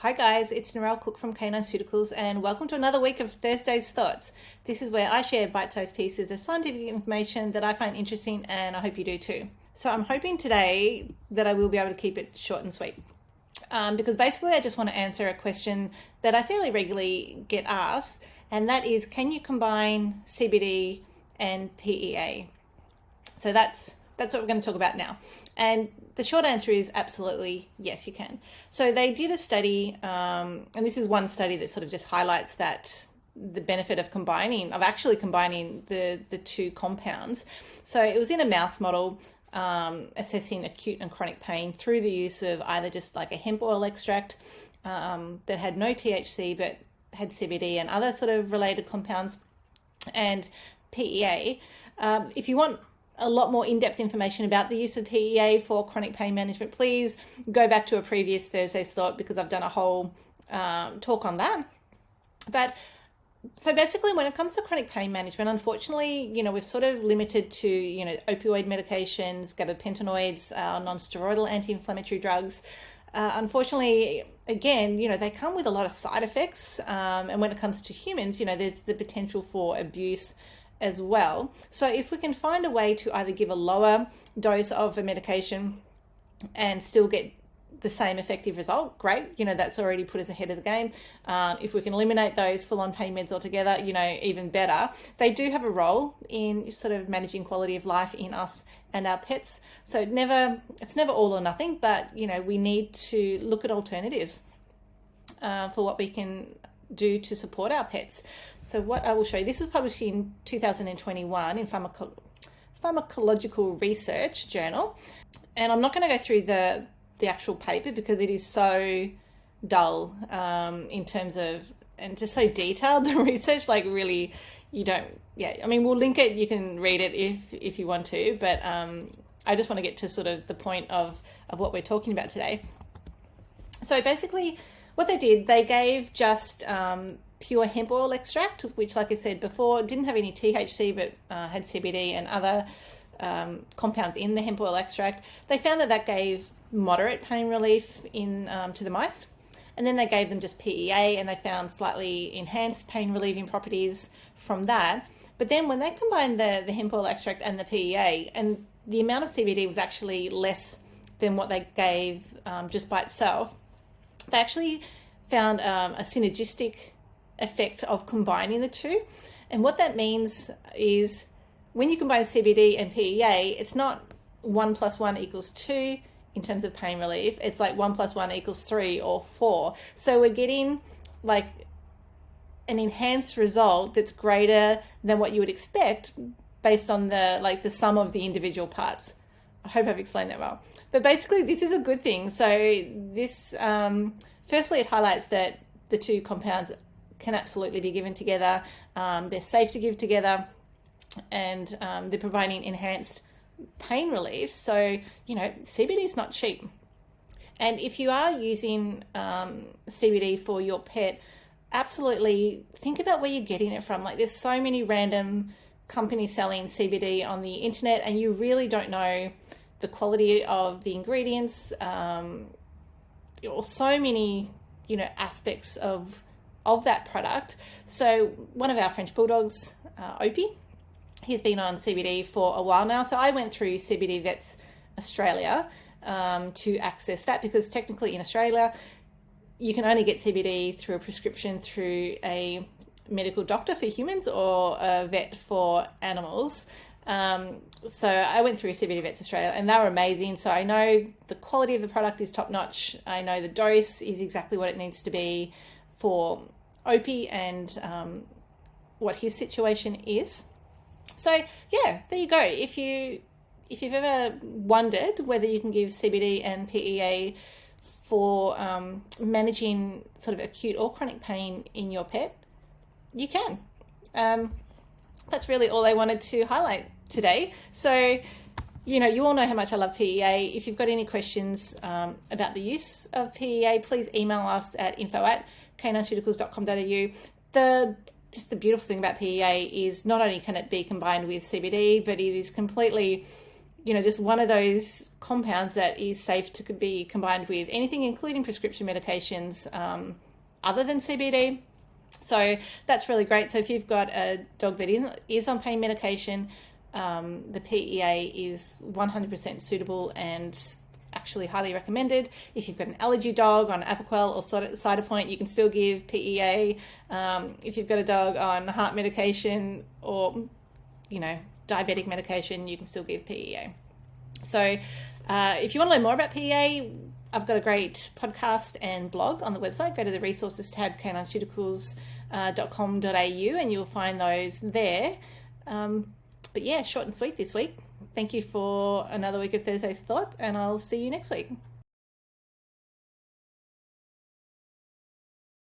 Hi guys, it's Narelle Cook from Canine Pharmaceuticals and welcome to another week of Thursday's Thoughts. This is where I share bite-sized pieces of scientific information that I find interesting and I hope you do too. So I'm hoping today that I will be able to keep it short and sweet. Because basically I just want to answer a question that I fairly regularly get asked, and that is, can you combine CBD and PEA? So that's what we're going to talk about now. And the short answer is absolutely yes, you can. So they did a study, and this is one study that sort of just highlights that the benefit of actually combining the two compounds. So it was in a mouse model assessing acute and chronic pain through the use of either just like a hemp oil extract that had no THC but had CBD and other sort of related compounds, and PEA. If you want a lot more in-depth information about the use of PEA for chronic pain management, please go back to a previous Thursday's Thought because I've done a whole talk on that. But so basically when it comes to chronic pain management, unfortunately, we're sort of limited to, opioid medications, gabapentinoids, non-steroidal anti-inflammatory drugs. Unfortunately, again, they come with a lot of side effects. And when it comes to humans, there's the potential for abuse as well. So if we can find a way to either give a lower dose of a medication and still get the same effective result, great. That's already put us ahead of the game. If we can eliminate those full-on pain meds altogether, even better. They do have a role in sort of managing quality of life in us and our pets. So it's never all or nothing, but we need to look at alternatives for what we can do to support our pets. So what I will show you, this was published in 2021 in Pharmacological Research Journal, and I'm not going to go through the actual paper because it is so dull in terms of, and just so detailed, the research, like really we'll link it, you can read it if you want to, but I just want to get to sort of the point of what we're talking about today. So basically what they did, they gave just pure hemp oil extract, which, like I said before, didn't have any THC but had CBD and other compounds in the hemp oil extract. They found that gave moderate pain relief to the mice. And then they gave them just PEA and they found slightly enhanced pain relieving properties from that. But then when they combined the hemp oil extract and the PEA, and the amount of CBD was actually less than what they gave just by itself, they actually found a synergistic effect of combining the two. And what that means is when you combine CBD and PEA, it's not 1 + 1 = 2 in terms of pain relief. It's like 1 + 1 = 3 or 4. So we're getting like an enhanced result that's greater than what you would expect based on the sum of the individual parts. I hope I've explained that well. But basically, this is a good thing. So this, firstly, it highlights that the two compounds can absolutely be given together. They're safe to give together, and they're providing enhanced pain relief. So, CBD is not cheap. And if you are using CBD for your pet, absolutely think about where you're getting it from. Like, there's so many random companies selling CBD on the internet, and you really don't know the quality of the ingredients, or so many, aspects of that product. So one of our French bulldogs, Opie, he's been on CBD for a while now. So I went through CBD Vets Australia to access that, because technically in Australia, you can only get CBD through a prescription through a medical doctor for humans or a vet for animals. So I went through CBD Vets Australia and they were amazing. So I know the quality of the product is top notch. I know the dose is exactly what it needs to be for Opie and what his situation is. So yeah, there you go. If you've ever wondered whether you can give CBD and PEA for managing sort of acute or chronic pain in your pet, you can. That's really all I wanted to highlight today. So, you all know how much I love PEA. If you've got any questions about the use of PEA, please email us at info@caninepharmaceuticals.com.au. Just the beautiful thing about PEA is not only can it be combined with CBD, but it is completely, just one of those compounds that is safe to be combined with anything, including prescription medications other than CBD. So that's really great. So if you've got a dog that is on pain medication, the PEA is 100% suitable and actually highly recommended. If you've got an allergy dog on Apoquel or Cytopoint, you can still give PEA. If you've got a dog on heart medication or, diabetic medication, you can still give PEA. So if you want to learn more about PEA, I've got a great podcast and blog on the website. Go to the resources tab, canineceuticals.com.au, and you'll find those there. But yeah, short and sweet this week. Thank you for another week of Thursday's Thought, and I'll see you next week.